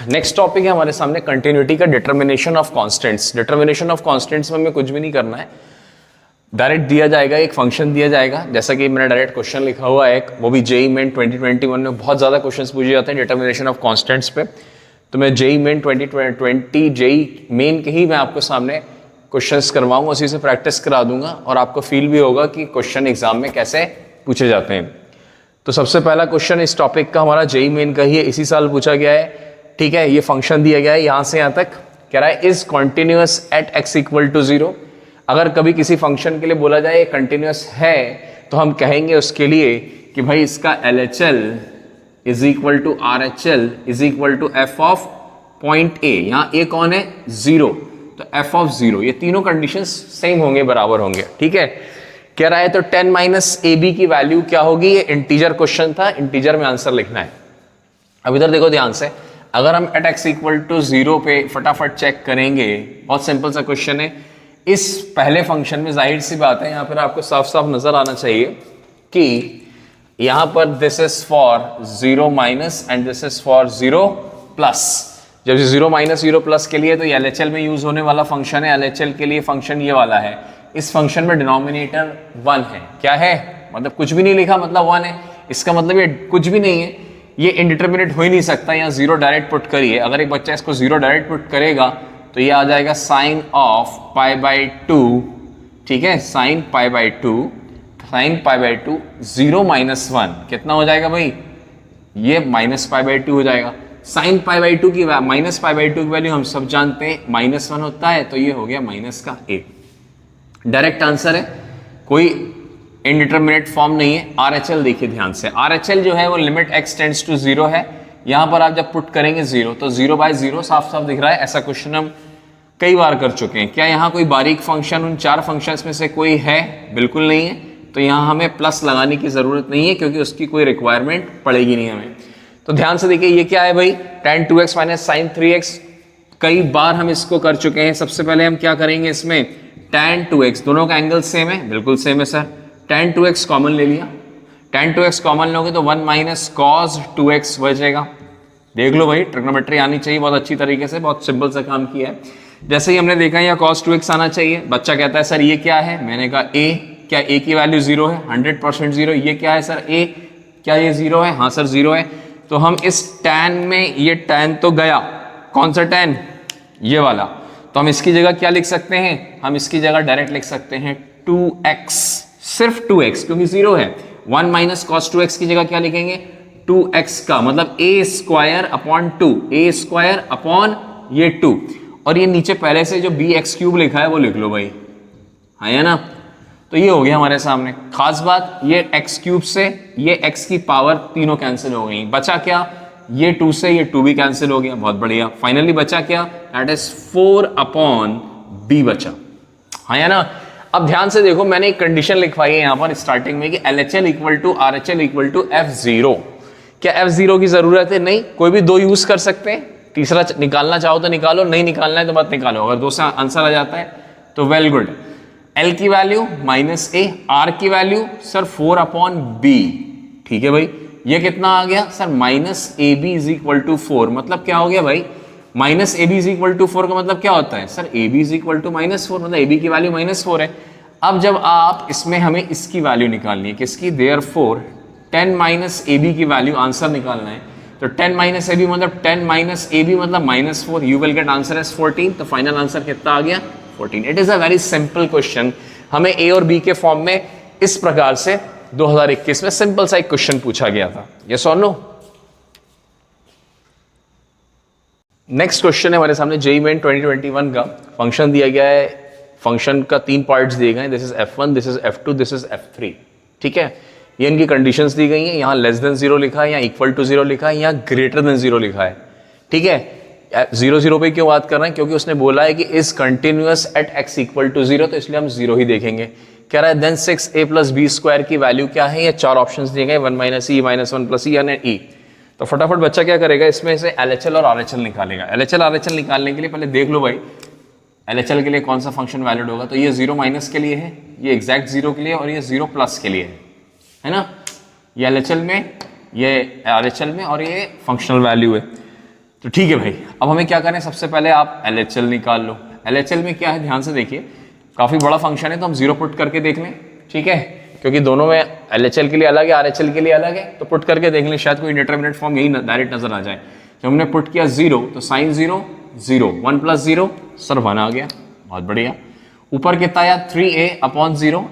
Next topic है हमारे सामने कंटिन्यूटी का determination of constants. Determination of constants में हमें कुछ भी नहीं करना है, डायरेक्ट दिया जाएगा, एक फंक्शन दिया जाएगा, जैसा कि मैंने डायरेक्ट क्वेश्चन लिखा हुआ है एक, वो भी जेईई मेन 2021 में बहुत ज़्यादा क्वेश्चंस पूछे जाते हैं डिटर्मिनेशन ऑफ कांस्टेंट्स पे। तो मैं जेईई मेन 2020 जेईई मेन के ही मैं आपको सामने क्वेश्चंस करवाऊंगा, उसी से प्रैक्टिस करा दूंगा और आपको फील भी होगा कि क्वेश्चन एग्जाम में कैसे पूछे जाते हैं। तो सबसे पहला क्वेश्चन इस टॉपिक का हमारा जेईई मेन का ही है, इसी साल पूछा गया है। ठीक है, ये फंक्शन दिया गया है यहाँ से यहाँ तक, कह रहा है is continuous at x equal to 0। अगर कभी किसी फंक्शन के लिए बोला जाए कंटिन्यूअस है तो हम कहेंगे उसके लिए कि भाई इसका LHL is equal to RHL is equal to f of point a. यहाँ ए कौन है? 0, तो एफ ऑफ 0। ये तीनों कंडीशंस सेम होंगे, बराबर होंगे। ठीक है, कह रहा है तो 10 माइनस AB की वैल्यू क्या होगी? ये इंटीजर क्वेश्चन था, इंटीजर में आंसर लिखना है। अब इधर देखो ध्यान से, अगर हम एट एक्स इक्वल टू 0 पे फटाफट चेक करेंगे, बहुत सिंपल सा क्वेश्चन है। इस पहले फंक्शन में जाहिर सी बात है यहाँ पर आपको साफ साफ नजर आना चाहिए कि यहाँ पर this is for 0 minus and this is for 0 plus. जब 0 माइनस 0 प्लस के लिए तो ये LHL में यूज होने वाला फंक्शन है, LHL के लिए फंक्शन ये वाला है। इस फंक्शन में डिनोमिनेटर 1 है। क्या है? मतलब कुछ भी नहीं लिखा, मतलब 1 है। इसका मतलब ये कुछ भी नहीं है, ये इनडिटर्मिनेट हो ही नहीं सकता। यहाँ 0 डायरेक्ट पुट करिए, अगर एक बच्चा इसको 0 डायरेक्ट पुट करेगा तो ये आ जाएगा साइन ऑफ पाई बाई 2। ठीक है, sine pi by 2, sine pi by 2, 0 minus 1 कितना हो जाएगा भाई? ये माइनस पाई बाई 2 हो जाएगा। साइन पाई बाई 2 की माइनस पाई बाई 2 की वैल्यू हम सब जानते हैं -1 होता है, तो ये हो गया माइनस का 1। डायरेक्ट आंसर है, कोई इनडिटर्मिनेट फॉर्म नहीं है। RHL देखिए ध्यान से, RHL जो है वो लिमिट x टेंड्स टू 0 है। यहां पर आप जब पुट करेंगे 0 तो 0 बाय 0 साफ साफ दिख रहा है। ऐसा क्वेश्चन हम कई बार कर चुके हैं। क्या यहाँ कोई बारीक फंक्शन उन 4 फंक्शंस में से कोई है? बिल्कुल नहीं है। तो यहाँ हमें प्लस लगाने की जरूरत नहीं है क्योंकि उसकी कोई रिक्वायरमेंट पड़ेगी नहीं हमें। तो ध्यान से देखिए, ये क्या है भाई? tan 2x minus sine 3x। कई बार हम इसको कर चुके हैं। सबसे पहले हम क्या करेंगे इसमें, tan 2x, दोनों का एंगल सेम है, बिल्कुल सेम है सर। tan 2x कॉमन ले लिया, tan 2x कॉमन लोगे तो 1 माइनस कॉस 2x बचेगा। देख लो भाई, ट्रिग्नोमेट्री आनी चाहिए बहुत अच्छी तरीके से, बहुत सिंपल सा काम किया है। जैसे ही हमने देखा यहाँ cos 2x आना चाहिए। बच्चा कहता है सर ये क्या है? मैंने कहा a, क्या a की वैल्यू 0 है? 100% 0। ये क्या है सर? a, क्या ये 0 है? हाँ सर 0 है। तो हम इस tan में, ये tan तो गया, कौन सा tan? ये वाला। तो हम इसकी जगह क्या लिख सकते हैं? हम इसकी जगह डायरेक्ट लिख सकते हैं 2x, सिर्फ 2x क्योंकि 0 है। 1 माइनस कॉस 2x की जगह क्या लिखेंगे? 2x का मतलब a square upon 2, a square upon ये 2, और ये नीचे पहले से जो bx क्यूब लिखा है वो लिख लो भाई, है ना? तो ये हो गया हमारे सामने। खास बात, ये x क्यूब से ये x की पावर तीनों कैंसिल हो गई। बचा क्या? ये 2 से ये 2 भी कैंसिल हो गया। बहुत बढ़िया। फाइनली बचा क्या? दैट इज 4 अपॉन b बचा, है ना? अब ध्यान से देखो, मैंने एक कंडीशन लिखवाई है यहाँ पर स्टार्टिंग में कि LHL equal to RHL equal to F0। क्या F0 की जरूरत है? नहीं, कोई भी 2 यूज कर सकते हैं। तीसरा निकालना चाहो तो निकालो, नहीं निकालना है तो मत निकालो। अगर 2 से आंसर आ जाता है तो वेल गुड। L की वैल्यू -a, R की वैल्यू सर 4 अपॉन b। ठीक है भाई, ये कितना आ गया sir? -ab is equal to 4। मतलब क्या हो गया भाई? -ab इज इक्वल टू 4 का मतलब क्या होता है sir? ab is equal to -4, मतलब ab की वैल्यू -4 है। अब जब आप इसमें हमें इसकी वैल्यू निकालनी है, किसकी? देयरफॉर 10 माइनस ab की वैल्यू आंसर निकालना है। तो 10 माइनस ab मतलब 10 माइनस ab मतलब -4। You will get answer as 14। तो फाइनल आंसर कितना आ गया? 14। It is a very simple question. हमें a और b के फॉर्म में इस प्रकार से 2021 में सिंपल सा एक क्वेश्चन पूछा गया था। यस और नो? नेक्स्ट क्वेश्चन है हमारे सामने जेईई मेन 2021 का। फंक्शन दिया गया है, फंक्शन का 3 पार्ट्स दिए गए हैं। This is f1, this is f2, this is f3। ठीक है, ये इनकी कंडीशंस दी गई हैं। यहाँ <0 लिखा है, यहाँ = 0 लिखा है, यहाँ <0 लिखा है। ठीक है, 0 पे क्यों बात कर रहे हैं? क्योंकि उसने बोला है कि is continuous at x equal to 0, तो इसलिए हम 0 ही देखेंगे। कह रहा है then 6a plus b square की वैल्यू क्या है? ये 4 ऑप्शंस दिए गए, 1 minus e, -1 plus e and e। तो फटाफट बच्चा क्या करेगा, इसमें से LHL और RHL निकालेगा। LHL RHL निकालने के लिए पहले देख लो भाई LHL के लिए कौन सा फंक्शन वैलिड होगा। तो ये 0 माइनस के लिए है, ये एग्जैक्ट 0 के लिए, और ये 0 प्लस के लिए है ना? ये LHL में, ये RHL में, और ये फंक्शनल वैल्यू है। तो ठीक है भाई, अब हमें क्या करें, सबसे पहले आप LHL निकाल लो। LHL में क्या है ध्यान से देखिए, काफी बड़ा फंक्शन है तो हम 0 पुट करके देख लें, ठीक है, क्योंकि दोनों में LHL के लिए अलग है, RHL के लिए अलग है, तो पुट करके देख लें, शायद कोई इंडिटरमिनेट फॉर्म यही डायरेक्ट नजर आ जाए। जब हमने पुट किया 0 तो साइन 0 0, 1 + 0 सर 1 आ गया, बहुत बढ़िया। ऊपर कितना आया 3a/0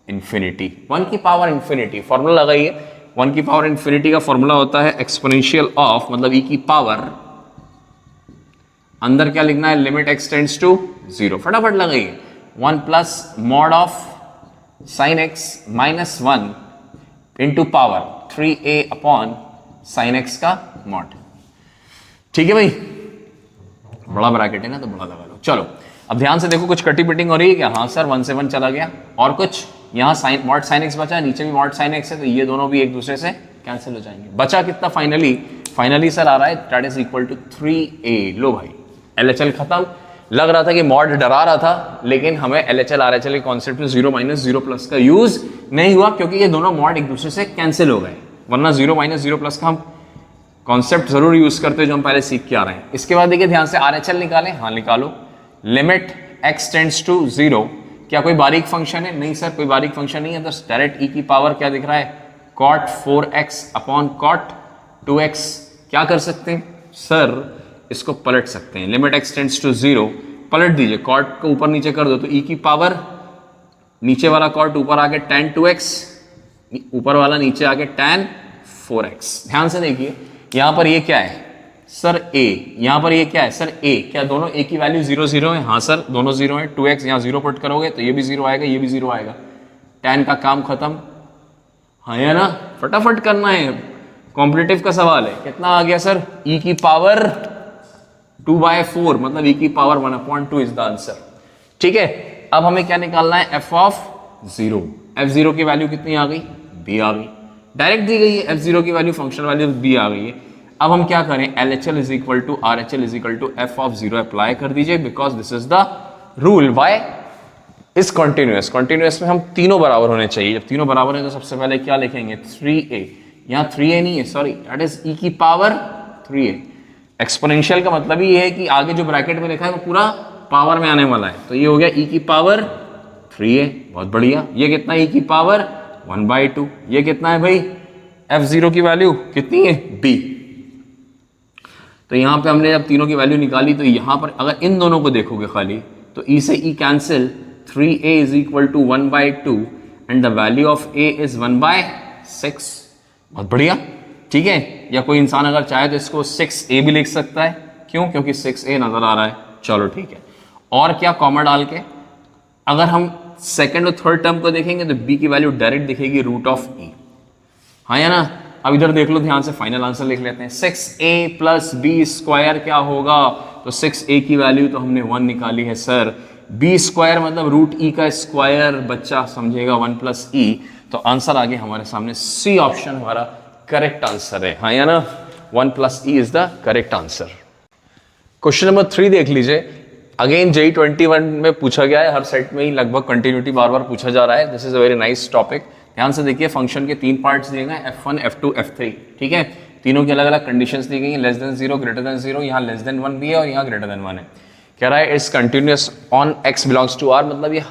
इन्फिनिटी, 1 की पावर इन्फिनिटी, फॉर्मूला लगाइए। 1 की पावर इन्फिनिटी का फॉर्मूला होता है एक्सपोनेंशियल ऑफ, मतलब e की पावर, अंदर क्या लिखना है, लिमिट x टेंड्स टू 0, फटाफट लगाइए। 1 plus mod of sin x - 1 into power 3a/sin x का मॉड, ठीक है भाई, बड़ा ब्रैकेट है ना तो बड़ा लगा लो। चलो अब ध्यान से देखो, कुछ कटी पिटिंग हो रही है क्या? हाँ सर 1 से 1 चला गया, और कुछ यहाँ साइन मॉड sin x बचा, नीचे भी मॉड sin x है, तो ये दोनों भी एक दूसरे से कैंसिल हो जाएंगे। बचा कितना फाइनली सर आ रहा है that is equal to 3a। लो भाई LHL खत्म। लग रहा था कि मॉड डरा रहा था, लेकिन हमें LHL RHL के कॉन्सेप्ट में 0 - 0 का यूज नहीं हुआ, क्योंकि ये दोनों मॉड एक दूसरे से कैंसिल हो गए, वरना 0 - 0 का हम कॉन्सेप्ट जरूर यूज करते जो हम पहले सीख के आ रहे हैं। इसके बाद देखिए ध्यान से RHL निकालें, हाँ निकालो। लिमिट x टेंड्स टू 0, क्या कोई बारीक फंक्शन है? नहीं सर कोई बारीक फंक्शन नहीं है, तो डायरेक्ट e की पावर क्या दिख रहा है, cot 4x/cot 2x। क्या कर सकते हैं सर, इसको पलट सकते हैं, लिमिट x टेंड्स टू 0, पलट दीजिए, कॉट को ऊपर नीचे कर दो तो e की पावर, नीचे वाला कॉट ऊपर आके tan 2x, ऊपर वाला नीचे आके tan 4x। ध्यान से देखिए यहां पर ये क्या है सर a, यहां पर ये क्या है सर a, क्या दोनों a की वैल्यू 0 0 है? हाँ सर दोनों 0 है। 2x यहाँ 0 पुट करोगे तो ये भी 0 आएगा, ये भी 0 आएगा, tan का काम खत्म, हाँ या ना, फटाफट करना है, कॉम्पिटिटिव का सवाल है। कितना आ गया सर, e की पावर 2/4, मतलब e की पावर 1/2 इज द आंसर, ठीक है। अब हमें क्या निकालना है, f(0). f(0) की वैल्यू कितनी आ गई, b आ गई, डायरेक्ट दी गई है f(0) की वैल्यू, फंक्शन वैल्यू b आ गई है। अब हम क्या करें, LHL = RHL = f(0) अप्लाई कर दीजिए, because this is the rule. Y is continuous, continuous में हम तीनों बराबर होने चाहिए। जब तीनों बराबर हैं तो सबसे पहले क्या लिखेंगे, 3a, यहाँ 3a नहीं है सॉरी, दैट इज e की पावर 3a। एक्सपोनेंशियल का मतलब ही ये है कि आगे जो ब्रैकेट में लिखा है वो पूरा पावर में आने वाला है, तो ये हो गया e की पावर 3a, बहुत बढ़िया। ये कितना e की पावर 1/2, ये कितना है भाई, f(0) की वैल्यू कितनी है, b। तो यहां पे हमने जब तीनों की वैल्यू निकाली, तो यहां पर अगर इन दोनों को देखोगे खाली, तो e से e cancel, 3a = 1/2 and the value of a is 1/6, बहुत बढ़िया, ठीक है। या कोई इंसान अगर चाहे तो इसको 6a भी लिख सकता है, क्यों, क्योंकि 6a नजर आ रहा है, चलो ठीक है। और क्या कॉमा डाल के, अगर हम सेकंड और थर्ड टर्म को देखेंगे तो b की वैल्यू डायरेक्ट दिखेगी √e, हाँ या ना। अब इधर देख लो ध्यान से, फाइनल आंसर लिख लेते हैं, 6a + b² क्या होगा, तो 6a की वैल्यू तो हमने 1 निकाली है सर, b² मतलब √e का स्क्वायर, बच्चा समझेगा 1 + e, तो आंसर आगे हमारे सामने C ऑप्शन हमारा करेक्ट आंसर है, हाँ या ना, 1 + e is the correct answer. Question number 3 देख लीजिए, अगेन JEE 21 में पूछा गया है, हर सेट में ही लगभग कंटिन्यूटी बार बार पूछा जा रहा है। This is a very nice topic. ध्यान से देखिए, फंक्शन के 3 पार्ट्स दिए गए, f1, f2, f3, ठीक है। तीनों की अलग अलग कंडीशंस दी गई हैं, <0, <0, यहाँ <1 भी है और यहाँ <1 है। कह रहा है it's continuous on x belongs to r, मतलब ये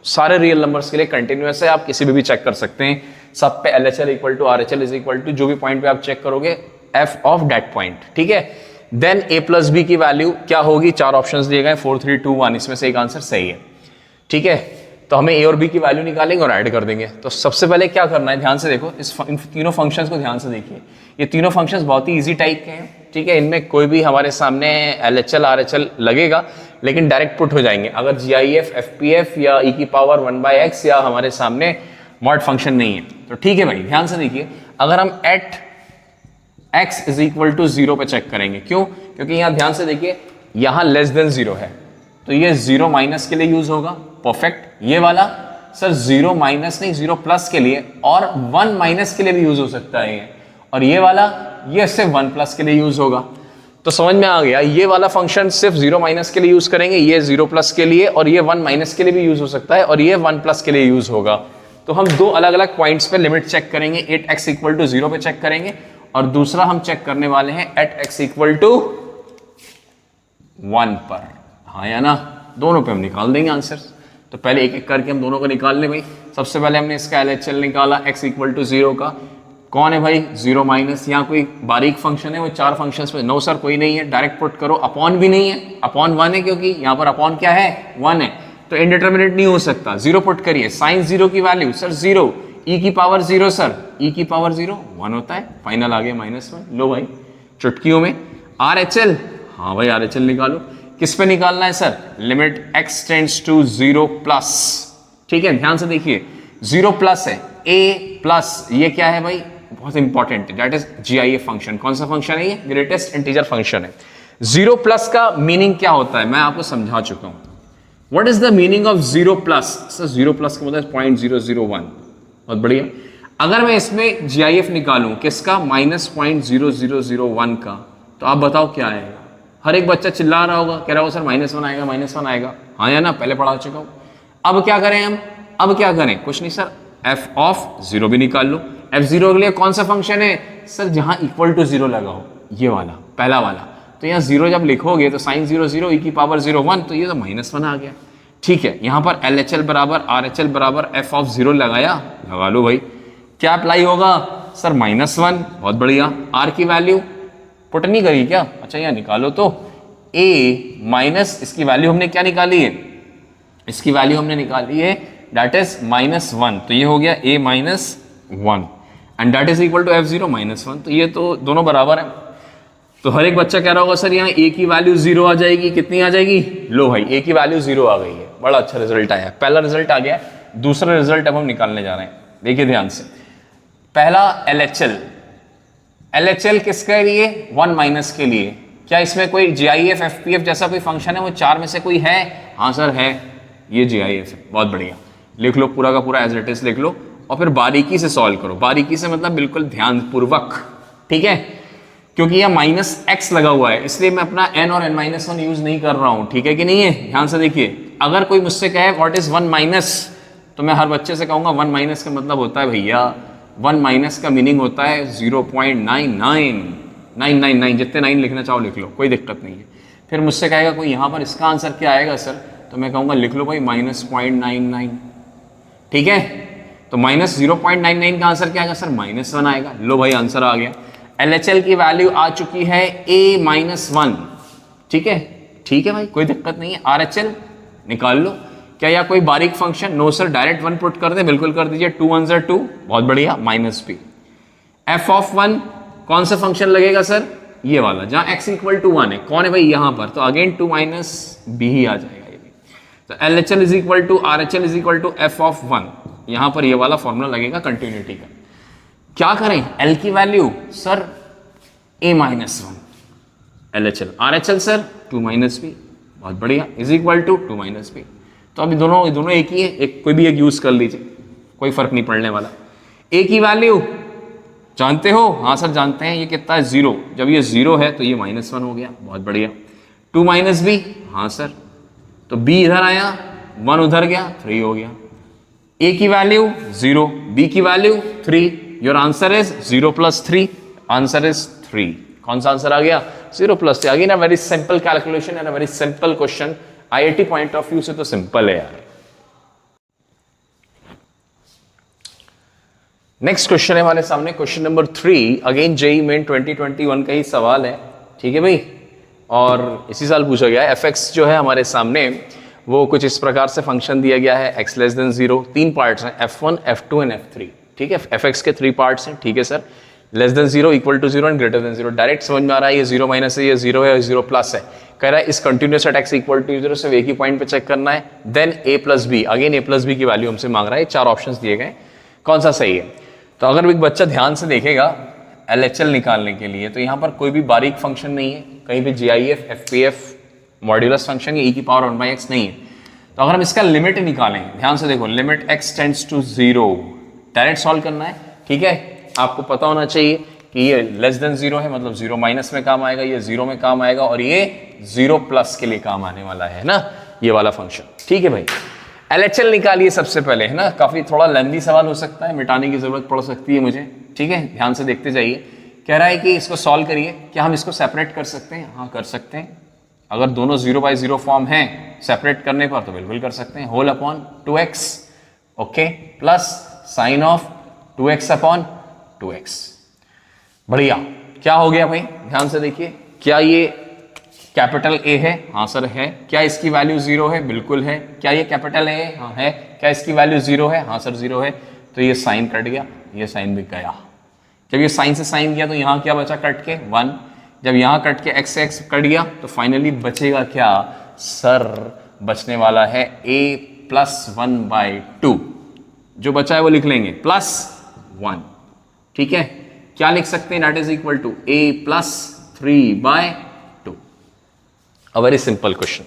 सारे रियल नंबर्स के लिए कंटिन्यूअस है, आप किसी भी चेक कर सकते हैं। सब पे LHL = RHL = जो भी पॉइंट पे आप चेक करोगे f ऑफ दैट पॉइंट, ठीक है। देन a + b की वैल्यू क्या होगी, 4 ऑप्शंस दिए गए, 4 3 2 1, इसमें से एक आंसर सही है, ठीक है। तो हमें a और b की वैल्यू निकालेंगे और ऐड कर देंगे। तो सबसे पहले क्या करना है, ध्यान से देखो, इन तीनों फंक्शंस को ध्यान से देखिए। ये तीनों फंक्शंस बहुत ही इजी टाइप के हैं, ठीक है। इनमें कोई भी हमारे सामने LHL RHL लगेगा, लेकिन डायरेक्ट पुट हो जाएंगे। अगर GIF FPF या e की पावर 1/x या हमारे सामने मॉड फंक्शन नहीं है तो ठीक है भाई। ध्यान से देखिए, अगर हम एट x = 0 पे चेक करेंगे, क्यों, क्योंकि यहाँ ध्यान से देखिए, यहाँ <0 है, तो ये 0- के लिए यूज होगा, परफेक्ट। ये वाला सर 0- नहीं 0+ के लिए, और 1- के लिए भी यूज हो सकता है ये, और ये वाला ये सिर्फ 1+ के लिए यूज होगा। तो समझ में आ गया, ये वाला फंक्शन सिर्फ 0- के लिए यूज करेंगे, ये 0+ के लिए, और ये 1- के लिए भी यूज हो सकता है, और ये 1+ के लिए यूज होगा। तो हम 2 अलग अलग पॉइंट्स पे लिमिट चेक करेंगे, 8x = 0 पे चेक करेंगे, और दूसरा हम चेक करने वाले हैं एट x इक्वल टू 1 पर, हाँ या ना, दोनों पे हम निकाल देंगे आंसर। तो पहले एक एक करके हम दोनों को निकाल लें भाई। सबसे पहले हमने इसका LHL निकाला x इक्वल टू 0 का, कौन है भाई 0 माइनस, यहाँ कोई बारीक फंक्शन है वो 4 फंक्शंस में, नो सर कोई नहीं है, डायरेक्ट पुट करो, अपॉन भी नहीं है, अपॉन 1 है क्योंकि यहाँ पर अपॉन क्या है 1 है, तो इनडिटरमिनेट नहीं हो सकता, 0 पुट करिए, साइन 0 की वैल्यू सर 0, e की पावर 0 सर, e की पावर 0 1 होता है, फाइनल आ गया -1। लो भाई चुटकियों में RHL, हाँ भाई RHL निकालो, किस पे निकालना है sir, limit x tends to 0 plus, ठीक है ध्यान से देखिए 0 प्लस है, a प्लस ये क्या है भाई, बहुत इंपॉर्टेंट है, दैट इज GIF फंक्शन। कौन सा फंक्शन है ये, ग्रेटेस्ट इंटीजर फंक्शन है। 0 प्लस का मीनिंग क्या होता है मैं आपको समझा चुका हूं। What is the meaning of 0 plus, sir 0 plus का मतलब 0.001, बहुत बढ़िया। अगर मैं इसमें GIF निकालूं किसका, -0.0001 का, तो आप बताओ क्या आएगा। हर एक बच्चा चिल्ला रहा होगा, कह रहा होगा सर -1 आएगा, -1 आएगा, हाँ या ना, पहले पढ़ा चुका हूं। अब क्या करें हम, अब क्या करें, कुछ नहीं सर, f ऑफ 0 भी निकाल लो। f0 के लिए कौन सा फंक्शन है सर, जहां इक्वल टू 0 लगाओ, ये वाला पहला वाला, तो यहाँ 0 जब लिखोगे तो साइन 0 0 e की पावर 0 1, तो ये तो -1 आ गया, ठीक है। यहाँ पर LHL बराबर RHL बराबर f ऑफ 0 लगाया, लगा लो भाई, क्या अप्लाई होगा सर -1, बहुत बढ़िया। r की वैल्यू पुट नहीं करी क्या, अच्छा यहाँ निकालो, तो a माइनस इसकी वैल्यू हमने क्या निकाली है, इसकी वैल्यू हमने निकाली है दैट इज -1, तो ये हो गया a -1 and that is equal to f0 -1, तो ये तो दोनों बराबर है। तो हर एक बच्चा कह रहा होगा सर यहाँ a की वैल्यू 0 आ जाएगी, कितनी आ जाएगी, लो भाई a की वैल्यू 0 आ गई है, बड़ा अच्छा रिजल्ट आया, पहला रिजल्ट आ गया। दूसरा रिजल्ट अब हम निकालने जा रहे हैं, देखिए ध्यान से। पहला LHL किसके लिए, 1 माइनस के लिए, क्या इसमें कोई GIF FPF जैसा कोई फंक्शन है, वो 4 में से कोई है, हाँ सर है, ये GIF है, बहुत बढ़िया, लिख लो पूरा का पूरा एज इट इज लिख लो, और फिर बारीकी से सॉल्व करो, बारीकी से मतलब बिल्कुल ध्यानपूर्वक, ठीक है, क्योंकि यह -x लगा हुआ है इसलिए मैं अपना n और n-1 यूज नहीं कर रहा हूं, ठीक है कि नहीं है, ध्यान से देखिए। अगर कोई मुझसे कहे व्हाट इज 1 माइनस, तो मैं हर बच्चे से कहूंगा 1 माइनस का मतलब होता है भैया, 1 माइनस का मीनिंग होता है 0.99999, जितने 9 लिखना चाहो लिख लो, कोई दिक्कत नहीं है। फिर मुझसे कहेगा कोई यहाँ पर इसका आंसर क्या आएगा सर, तो मैं कहूँगा लिख लो भाई -0.99, ठीक है। तो -0.99 का आंसर क्या आएगा सर, -1 आएगा, लो भाई आंसर आ गया। LHL की वैल्यू आ चुकी है a-1, ठीक है, ठीक है भाई कोई दिक्कत नहीं है। RHL निकाल लो, क्या या कोई बारीक function, no sir direct 1 put कर दे, बिल्कुल कर दीजिए, 2 1 2, बहुत बढ़िया, -b। f ऑफ 1 कौन सा फंक्शन लगेगा सर, ये वाला जहां x इक्वल टू 1 है, कौन है भाई यहाँ पर, तो अगेन 2 - b ही आ जाएगा ये भी। तो LHL is equal to RHL is equal to f of 1, यहाँ पर ये वाला फॉर्मूला लगेगा कंटिन्यूटी का। क्या करें, L की value sir a-1, LHL, RHL sir 2 - b, बहुत बढ़िया, इज इक्वल टू 2 - b। तो अभी दोनों एक ही है, एक कोई भी एक यूज कर लीजिए, कोई फर्क नहीं पड़ने वाला। a की वैल्यू जानते हो, हाँ सर जानते हैं, ये कितना है 0, जब ये 0 है तो ये -1 हो गया, बहुत बढ़िया। 2 - b, हाँ सर, तो b इधर आया, 1 उधर गया, 3 हो गया। a की वैल्यू 0, b की value 3, your answer is 0 + 3, answer is 3। कौन सा आंसर आ गया, 0 + 3। Again a very simple calculation and a very simple question, IIT point of view से तो सिंपल है यार। नेक्स्ट क्वेश्चन है हमारे सामने, question number 3, again JEE main 2021 का ही सवाल है, ठीक है भाई, और इसी साल पूछा गया है। fx जो है हमारे सामने वो कुछ इस प्रकार से फंक्शन दिया गया है, x < 0, 3 पार्ट्स हैं, f1 f2 एंड f3, ठीक है, fx के 3 पार्ट्स हैं, ठीक है sir, <0, equal to 0 and greater than 0, direct समझ में आ रहा है, ये 0 माइनस है, ये 0 है, 0 प्लस है, कह रहा है is continuous at x equal to 0 सिर्फ एक ही पॉइंट पे चेक करना है, then a + b, again a + b की वैल्यू हमसे मांग रहा है, 4 ऑप्शंस दिए गए, कौन सा सही है। तो अगर एक बच्चा ध्यान से देखेगा LHL निकालने के लिए, तो यहाँ पर कोई भी बारीक फंक्शन नहीं है, कहीं भी GIF FPF मॉड्यूलस फंक्शन या e की पावर 1/x नहीं है। तो अगर हम इसका लिमिट निकालें, ध्यान से देखो, limit x tends to 0, direct solve करना है, ठीक है, आपको पता होना चाहिए कि ये <0 है, मतलब 0 माइनस में काम आएगा, ये 0 में काम आएगा, और ये 0 प्लस के लिए काम आने वाला है ना, ये वाला फंक्शन, ठीक है भाई। LHL निकालिए सबसे पहले, है ना, काफी थोड़ा लेंदी सवाल हो सकता है, मिटाने की जरूरत पड़ सकती है मुझे, ठीक है, ध्यान से देखते जाइए। कह रहा है कि इसको सॉल्व करिए, क्या हम इसको सेपरेट कर सकते हैं? हाँ कर सकते हैं, अगर दोनों 0/0 फॉर्म हैं सेपरेट करने पर तो बिल्कुल कर सकते हैं। Whole upon 2x, okay, plus sine of 2x upon 2x। बढ़िया, क्या हो गया भाई, ध्यान से देखिए, क्या ये कैपिटल A है? हाँ सर है। क्या इसकी वैल्यू 0 है? बिल्कुल है। क्या ये कैपिटल A है? हाँ है। क्या इसकी वैल्यू 0 है? हाँ सर 0 है। तो ये साइन कट गया, ये साइन भी गया। जब ये साइन से साइन गया तो यहाँ क्या बचा कट के? 1। जब यहाँ कट के x से x कट गया तो फाइनली बचेगा क्या सर? बचने वाला है a + 1/2। जो बचा है वो लिख लेंगे +1, ठीक है। क्या लिख सकते हैं? That is equal to a + 3/2। A very simple question.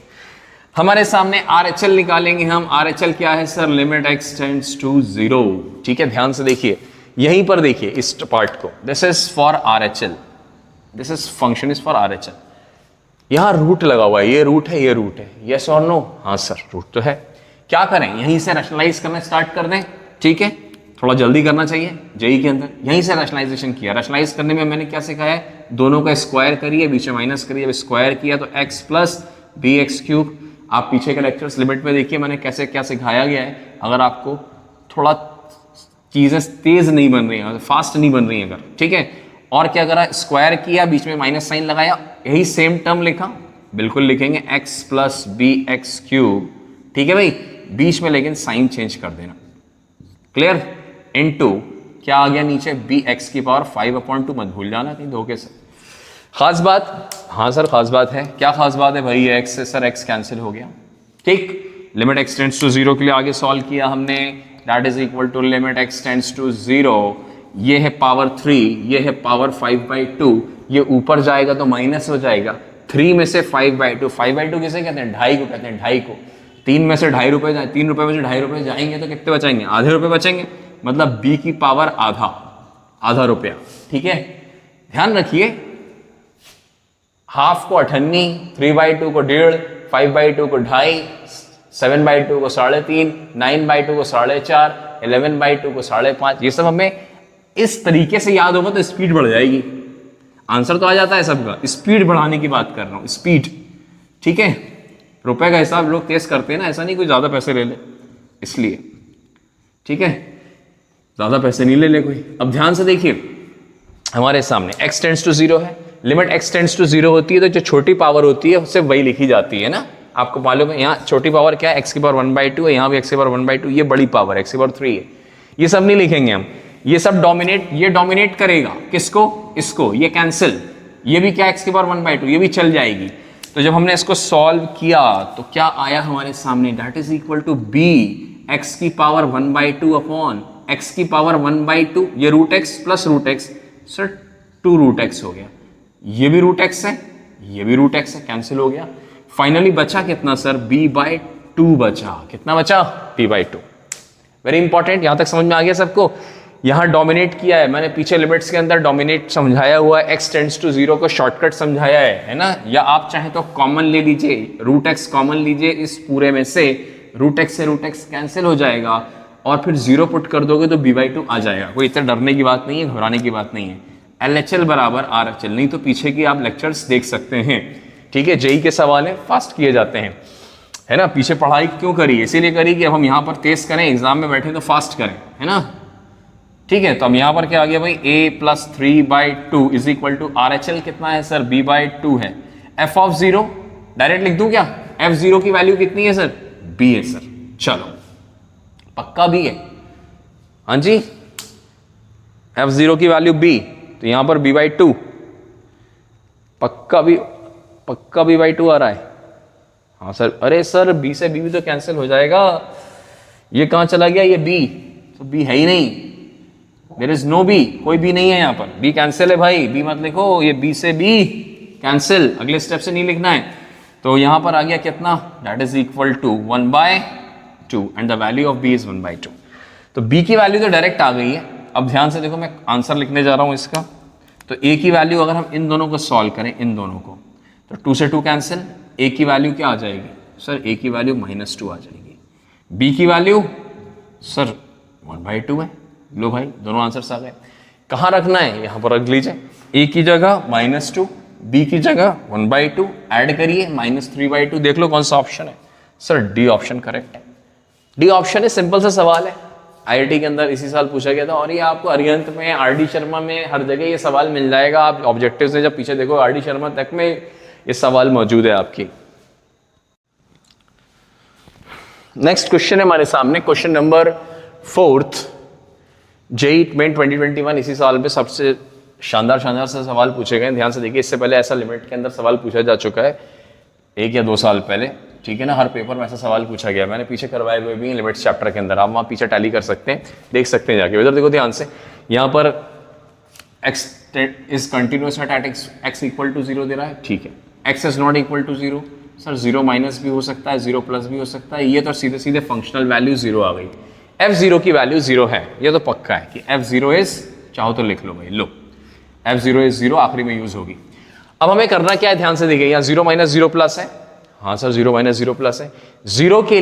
हमारे सामने RHL निकालेंगे हम। RHL क्या है sir? Limit x tends to 0, ठीक है। ध्यान से देखिए, यहीं पर देखिए इस पार्ट को, this is for RHL, this is function is for RHL। यहां रूट लगा हुआ है, ये रूट है, ये रूट है, यस और नो? हाँ सर रूट तो है। क्या करें, यहीं से रैशनलाइज करना स्टार्ट कर दें, ठीक है। थोड़ा जल्दी करना चाहिए जेई के अंदर। यहीं से रैशनलाइजेशन किया। रैशनलाइज करने में मैंने क्या सिखाया है? दोनों का स्क्वायर करिए, बीच में माइनस करिए। अब स्क्वायर किया तो x + bx³। आप पीछे के लेक्चर्स लिमिट में देखिए मैंने कैसे क्या सिखाया गया है। अगर आपको थोड़ा चीजें तेज नहीं बन रही हैं, फास्ट नहीं बन रही हैं अगर, ठीक है। और क्या करा? स्क्वायर किया, बीच में माइनस साइन लगाया, यही सेम टर्म लिखा, बिल्कुल लिखेंगे x + bx³, ठीक है भाई। बीच में लेकिन साइन चेंज कर देना, क्लियर। इनटू क्या आ गया नीचे? bx⁵ मत भूल जाना कहीं धोखे से। खास बात? हाँ सर खास बात है। क्या खास बात है भाई? x से सर x कैंसिल हो गया, ठीक। लिमिट x टेंड्स टू 0 के लिए आगे सॉल्व किया हमने, that is equal to limit x tends to 0। ये है पावर 3, ये है पावर 5/2। ये ऊपर जाएगा तो माइनस हो जाएगा। 3 में से 5/2, 5/2 किसे कहते हैं? 2.5 को कहते हैं, 2.5 को। 3 में से 2.5 रुपए, 3 रुपए में से 2.5 रुपए जाएंगे तो कितने बचेंगे? आधे रुपए बचेंगे, मतलब b की पावर आधा रुपया, ठीक है। ध्यान रखिए, हाफ को 98, 3/2 को 1.5, 5/2 को 2.5, 7/2 को 3.5, 9/2 को 4.5, 11/2 को 5.5। ये सब हमें इस तरीके से याद होगा तो स्पीड बढ़ जाएगी। आंसर तो आ जाता है सबका, स्पीड बढ़ाने की बात कर रहा हूं, स्पीड, ठीक है। रुपए का हिसाब लोग तेज करते हैं ना, ऐसा नहीं कोई ज्यादा पैसे ले ले इसलिए, ठीक है। ज्यादा पैसे नहीं ले ले कोई। अब ध्यान से देखिए, हमारे सामने x टेंड्स टू 0 है। लिमिट x टेंड्स टू 0 होती है तो जो छोटी पावर होती है उससे वही लिखी जाती है ना। आपको मालूम है यहाँ छोटी पावर क्या है? x⁻1/2 है, यहाँ भी x⁻1/2। ये बड़ी पावर x⁻3 है। ये सब नहीं लिखेंगे हम, ये सब डोमिनेट, ये डोमिनेट करेगा किसको? इसको। ये कैंसिल, ये भी क्या x⁻1/2, ये भी चल जाएगी। तो जब हमने इसको सॉल्व किया तो क्या आया हमारे सामने? That is equal to b x⁻1/2 upon x⁻1/2। ये √x plus √x, sir 2√x हो गया। ये भी √x है, ये भी √x है, कैंसिल हो गया। फाइनली बचा कितना सर? b/2 बचा। कितना बचा? b/2। Very important. यहां तक समझ में आ गया सबको? यहां डोमिनेट किया है मैंने, पीछे लिमिट्स के अंदर डोमिनेट समझाया हुआ है, x टेंड्स टू 0 को शॉर्टकट समझाया है ना। या आप चाहे तो कॉमन ले लीजिए, √x कॉमन लीजिए इस पूरे में से, √x से √x कैंसिल हो जाएगा और फिर 0 पुट कर दोगे तो b/2 आ जाएगा। कोई इतना डरने की बात नहीं है, घबराने की बात नहीं है। LHL बराबर RHL, नहीं तो पीछे की आप लेक्चर्स देख सकते हैं, ठीक है। जेई के सवाल है, फास्ट किए जाते हैं, है ना। पीछे पढ़ाई क्यों करी? इसीलिए करी कि अब हम यहाँ पर तेज करें, एग्जाम में बैठे तो फास्ट करें, है ना, ठीक है। तो अब यहाँ पर क्या आ गया भाई? a + 3/2 is equal to RHL कितना है सर? b/2 है। f(0) डायरेक्ट लिख दूं क्या? f(0) की वैल्यू कितनी है सर? b है सर। चलो पक्का b है, हाँ जी। f(0) की वैल्यू b, तो यहां पर b/2 पक्का b/2 आ रहा है। हाँ सर, अरे सर b से b भी तो कैंसिल हो जाएगा। ये कहां चला गया? ये b, तो b है ही नहीं। देयर इज नो b, कोई b नहीं है यहाँ पर। b कैंसिल है भाई, b मत लिखो, ये b से b कैंसिल, अगले स्टेप से नहीं लिखना है। तो यहां पर आ गया कितना? That is equal to 1/2 and the value of b is 1/2। तो b की वैल्यू तो डायरेक्ट आ गई है। अब ध्यान से देखो, मैं आंसर लिखने जा रहा हूं इसका। तो a की वैल्यू अगर हम इन दोनों को सॉल्व करें, इन दोनों को, तो 2 से 2 कैंसिल, a की वैल्यू क्या आ जाएगी सर? a की वैल्यू -2 आ जाएगी। b की वैल्यू सर 1/2 है। लो भाई, दोनों आंसर्स आ गए। कहाँ रखना है? यहाँ पर रख लीजिए। ए की जगह -2, बी की जगह 1/2, ऐड करिए -3/2, देख लो कौन सा ऑप्शन है। सर डी ऑप्शन करेक्ट है। डी ऑप्शन है, सिंपल सा सवाल है, आईआईटी के अंदर इसी साल पूछा गया था, और ये आपको अरिहंत में, आरडी शर्मा में, हर जगह ये सवाल मिल जाएगा। आप ऑब्जेक्टिव्स में जब पीछे देखो आरडी शर्मा तक में ये सवाल मौजूद है आपकी। नेक्स्ट क्वेश्चन है हमारे सामने, क्वेश्चन नंबर 4 जेईई मेन 2021, इसी साल पे सबसे शानदार से सवाल पूछे गए। ध्यान से देखिए, इससे पहले ऐसा लिमिट के अंदर सवाल पूछा जा चुका है 1 या 2 साल पहले, ठीक है ना। हर पेपर में ऐसा सवाल पूछा गया, मैंने पीछे करवाए हुए भी लिमिट्स चैप्टर के अंदर, आप वहाँ पीछे टैली कर सकते हैं, देख सकते हैं जाके। उधर देखो ध्यान से, यहाँ पर x is continuous at x equal to 0 दे रहा है, ठीक है। x is not equal to 0, sir 0 minus भी हो सकता है, 0 प्लस भी हो सकता है, ये तो सीधे सीधे फंक्शनल वैल्यू 0 आ गई। f0 की वैल्यू 0 है, ये तो पक्का है कि f0 इज, चाहो तो लिख लो भाई, लो f0 इज 0 आखिरी में यूज होगी। अब हमें करना क्या है, ध्यान से देखिए, यहाँ 0 माइनस 0 प्लस है, हाँ सर 0 माइनस 0 प्लस है। 0 के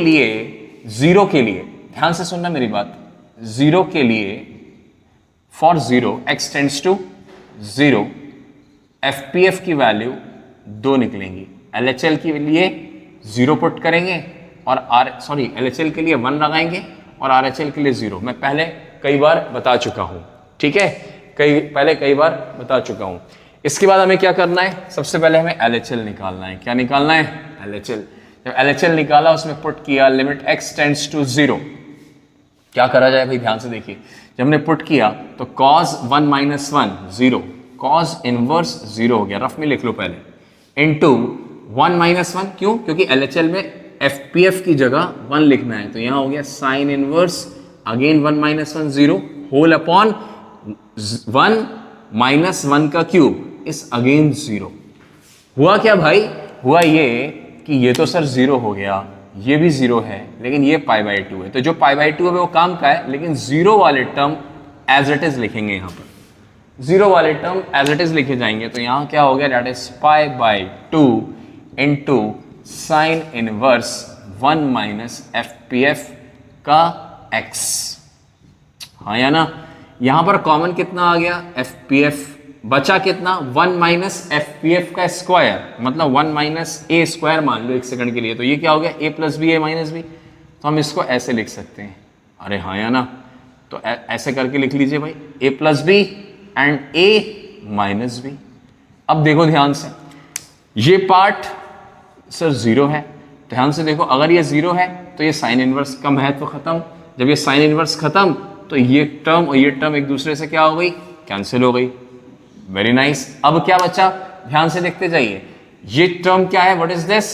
लिए ध्यान से सुनना मेरी बात, 0 के लिए for 0 x tends to 0 FPF की वैल्यू 2 निकलेंगी। LHL के लिए 0 पुट करेंगे और LHL के लिए 1 लगाएंगे और RHL के लिए 0। मैं पहले कई बार बता चुका हूं, ठीक है, कई बार बता चुका हूं। इसके बाद हमें क्या करना है, सबसे पहले हमें LHL निकालना है। क्या निकालना है, LHL। जब LHL निकाला, उसमें पुट किया लिमिट x टेंड्स टू 0, क्या करा जाए भाई, ध्यान से देखिए। जब हमने पुट किया तो cos 1 माइनस 1 0, cos इनवर्स 0 हो गया, रफ में लिख लो पहले, इनटू 1 माइनस 1, क्यों, क्योंकि LHL में FPF की जगह 1 लिखना है, तो यहां हो गया sin inverse again 1 minus 1 0 whole upon 1 minus 1 का क्यूब इस अगेन 0। हुआ क्या भाई, हुआ ये कि ये तो सर 0 हो गया, ये भी 0 है, लेकिन ये π/2 है, तो जो π/2 है वो काम का है, लेकिन 0 वाले टर्म एज इट इज लिखेंगे। यहाँ पर 0 वाले टर्म एज इट इज लिखे जाएंगे, तो यहाँ क्या हो गया, that is π/2 into sine inverse 1 minus FPF का x, हाँ या ना। यहां पर कॉमन कितना आ गया, FPF बचा कितना, 1 माइनस FPF का स्क्वायर, मतलब 1 माइनस a स्क्वायर मान लो एक सेकंड के लिए, तो ये क्या हो गया, a plus b, a minus b, तो हम इसको ऐसे लिख सकते हैं, अरे हाँ या ना। तो ऐसे करके लिख लीजिए भाई, a plus b and a minus b. अब देखो ध्यान से, ये पार्ट सर 0 है, ध्यान से देखो, अगर ये 0 है तो ये साइन इनवर्स का महत्व खत्म, जब ये साइन इनवर्स खत्म तो ये टर्म और ये टर्म एक दूसरे से क्या हो गई, कैंसिल हो गई। Very nice. अब क्या बचा, ध्यान से देखते जाइए, ये टर्म क्या है, व्हाट इज दिस,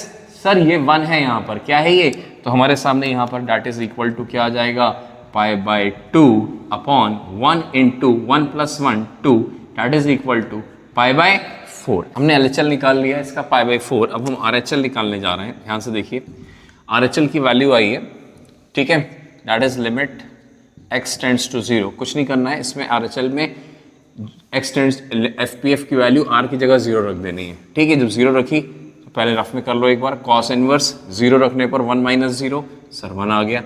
सर ये 1 है, यहाँ पर क्या है ये, तो हमारे सामने यहाँ पर दैट इज इक्वल टू क्या आ जाएगा, π/2 upon 1 into 1 plus 1 2, that is equal to π/4। हमने LHL निकाल लिया इसका π/4, अब हम RHL निकालने जा रहे हैं। ध्यान से देखिए, RHL की वैल्यू आई है, ठीक है, that is limit x tends to 0, कुछ नहीं करना है इसमें, RHL में x टेंड्स FPF की वैल्यू r की जगह 0 रख देनी है, ठीक है। जब 0 रखी तो पहले रफ में कर लो एक बार, cos इनवर्स 0 रखने पर 1 माइनस 0, सर 1 आ गया,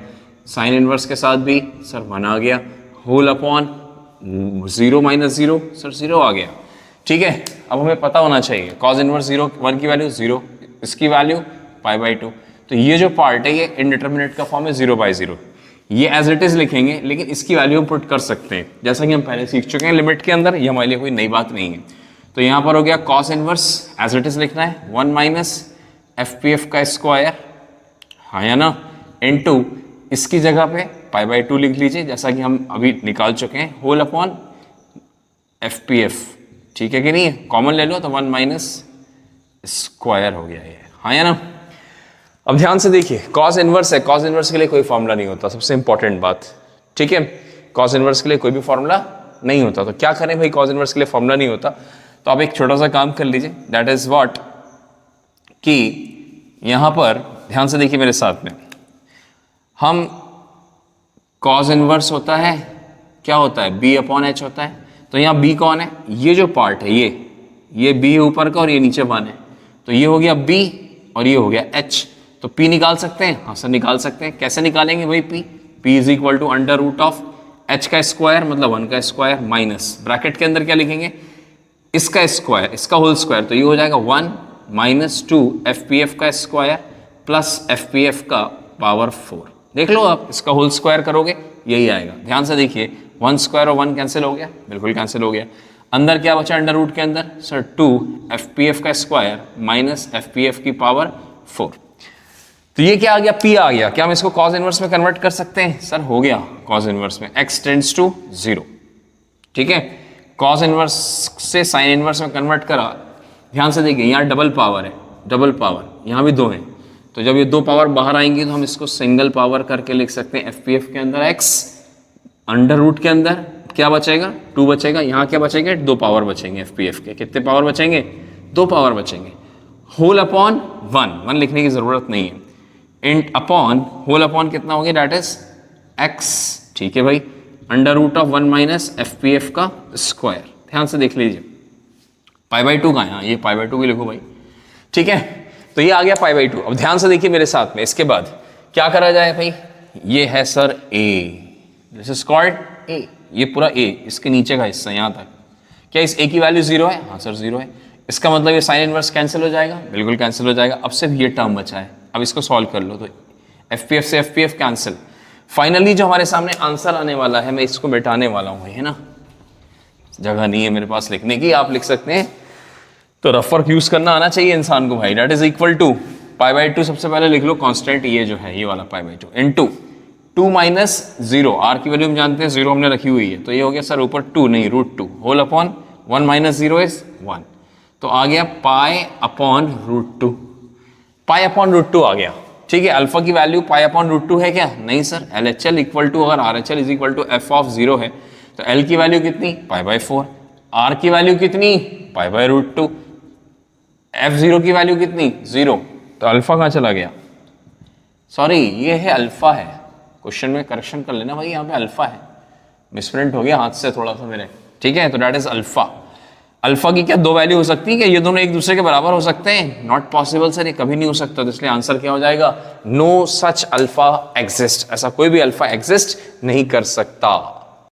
साइन इनवर्स के साथ भी सर 1 आ गया, होल अपॉन 0 माइनस 0, सर 0 आ गया, ठीक है। अब हमें पता होना चाहिए cos इनवर्स 0, 1 की वैल्यू 0, इसकी वैल्यू π/2, तो ये जो पार्ट है ये इंडिटरमिनेट का फॉर्म है 0/0, ये एज इट इज लिखेंगे, लेकिन इसकी वैल्यू हम पुट कर सकते हैं, जैसा कि हम पहले सीख चुके हैं लिमिट के अंदर, ये हमारे लिए कोई नई बात नहीं है। तो यहाँ पर हो गया cos inverse as it is लिखना है 1 माइनस FPF का स्क्वायर, हाँ या ना, इनटू इसकी जगह पे π/2 लिख लीजिए, जैसा कि हम अभी निकाल चुके हैं, होल अपॉन FPF, ठीक है कि नहीं है, कॉमन ले लो तो 1 माइनस स्क्वायर हो गया ये, हाँ या ना। अब ध्यान से देखिए, cos इनवर्स है, cos इनवर्स के लिए कोई फॉर्मूला नहीं होता, सबसे इंपॉर्टेंट बात, ठीक है, cos इनवर्स के लिए कोई भी फॉर्मूला नहीं होता। तो क्या करें भाई, cos इनवर्स के लिए फॉर्मूला नहीं होता, तो आप एक छोटा सा काम कर लीजिए, दैट इज व्हाट, कि यहां पर ध्यान से देखिए मेरे साथ में, हम cos इनवर्स होता है, क्या होता है, b/h होता है, तो यहाँ b कौन है, ये जो पार्ट है ये b ऊपर का और ये नीचे 1 है, तो ये हो गया b और ये हो गया h, तो p निकाल सकते हैं, हाँ सर निकाल सकते हैं। कैसे निकालेंगे भाई, p is equal to under root of h का स्क्वायर मतलब 1 का स्क्वायर माइनस ब्रैकेट के अंदर क्या लिखेंगे, इसका स्क्वायर, इसका होल स्क्वायर, तो ये हो जाएगा 1 माइनस 2 FPF का स्क्वायर प्लस FPF का पावर 4। देख लो आप, इसका होल स्क्वायर करोगे यही आएगा। ध्यान से देखिए, 1 स्क्वायर और 1 कैंसिल हो गया, बिल्कुल कैंसिल हो गया। अंदर क्या बचा अंडर रूट के अंदर सर, 2 FPF का स्क्वायर माइनस FPF की पावर 4। तो ये क्या आ गया, P आ गया। क्या हम इसको कॉस इनवर्स में कन्वर्ट कर सकते हैं सर? हो गया कॉस इनवर्स में, x टेंड्स टू 0। ठीक है, कॉस इनवर्स से साइन इनवर्स में कन्वर्ट करा। ध्यान से देखिए, यहाँ डबल पावर है, डबल पावर, यहाँ भी 2 है, तो जब ये 2 पावर बाहर आएंगी तो हम इसको सिंगल पावर करके लिख सकते हैं। FPF के अंदर x, अंडर रूट के अंदर क्या बचेगा, 2 बचेगा, यहाँ क्या बचेंगे, 2 पावर बचेंगे। FPF के कितने पावर बचेंगे, 2 पावर बचेंगे। होल अपॉन 1 लिखने की जरूरत नहीं है, इंट अपॉन होल अपॉन कितना हो गया, दैट इज x। ठीक है भाई, under root of 1 minus FPF का स्क्वायर। ध्यान से देख लीजिए, π/2 का यहाँ, ये π/2 भी लिखो भाई। ठीक है, तो ये आ गया π/2। अब ध्यान से देखिए मेरे साथ में, इसके बाद क्या करा जाए भाई, ये है sir a, this is called a, ये पूरा a, इसके नीचे का हिस्सा यहाँ तक। क्या इस a की वैल्यू 0 है? हाँ सर 0 है। इसका मतलब ये साइन इनवर्स कैंसिल हो जाएगा, बिल्कुल कैंसिल हो जाएगा। अब सिर्फ ये टर्म बचा है, अब इसको सॉल्व कर लो। तो FPF से FPF कैंसिल। फाइनली जो हमारे सामने आंसर आने वाला है, मैं इसको बैठाने वाला हूँ, है ना, जगह नहीं है मेरे पास लिखने की, आप लिख सकते हैं, तो रफ वर्क यूज करना आना चाहिए इंसान को भाई। दैट इज इक्वल टू π/2, सबसे पहले लिख लो कांस्टेंट, ये जो है ये वाला π/2 इनटू 2 माइनस 0, r की वैल्यू हम जानते हैं 0 हमने रखी हुई है, तो ये हो गया सर ऊपर 2 नहीं √2 होल अपॉन 1 माइनस 0 इज 1, तो आ गया π/√2, π/√2 आ गया। ठीक है, अल्फा की वैल्यू π/√2 है क्या? नहीं सर, LHL इक्वल टू, अगर RHL is equal to f of 0 है तो L की वैल्यू कितनी, π/4, R की वैल्यू कितनी, π/√2, F0 की वैल्यू कितनी, 0, तो अल्फा कहाँ चला गया, सॉरी ये है अल्फा है, क्वेश्चन में करेक्शन कर लेना भाई, यहाँ पे अल्फा है, मिसप्रिंट हो गया हाथ से थोड़ा सा मेरे। ठीक है, तो दैट इज अल्फा। अल्फा की क्या 2 वैल्यू हो सकती है? कि ये दोनों एक दूसरे के बराबर हो सकते हैं? नॉट पॉसिबल सर, ये कभी नहीं हो सकता। तो इसलिए आंसर क्या हो जाएगा, नो सच अल्फा एग्जिस्ट, ऐसा कोई भी अल्फा एग्जिस्ट नहीं कर सकता।